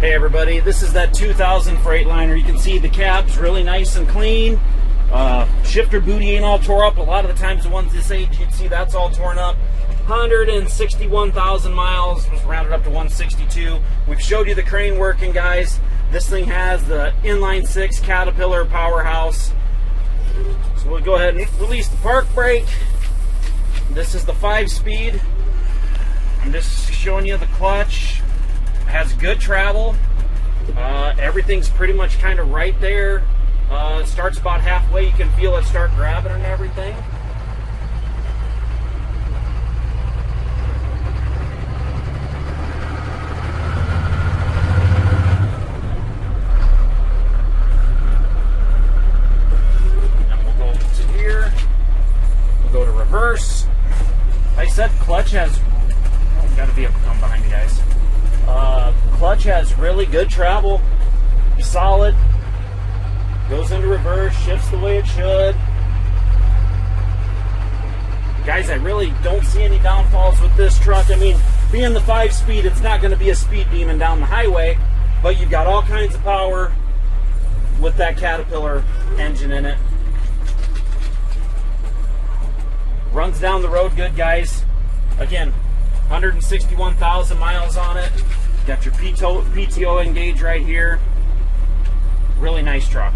Hey everybody, this is that 2000 Freightliner. You can see the cab's really nice and clean. Shifter booty ain't all tore up. A lot of the times the ones this age, you'd see that's all torn up. 161,000 miles, was rounded up to 162. We've showed you the crane working, guys. This thing has the inline 6 Caterpillar powerhouse. So we'll go ahead and release the park brake. This is the 5-speed. I'm just showing you the clutch. Has good travel. Everything's pretty much kind of right there. It starts about halfway. You can feel it start grabbing and everything. And we'll go to here. We'll go to reverse. Like I said, clutch has... Oh, got a vehicle come behind you guys. Clutch has really good travel, solid, goes into reverse, shifts the way it should. Guys, I really don't see any downfalls with this truck. I mean, being the 5-speed, it's not going to be a speed demon down the highway, but you've got all kinds of power with that Caterpillar engine in it. Runs down the road good, guys. Again, 161,000 miles on it. Got your PTO engage right here. Really nice truck.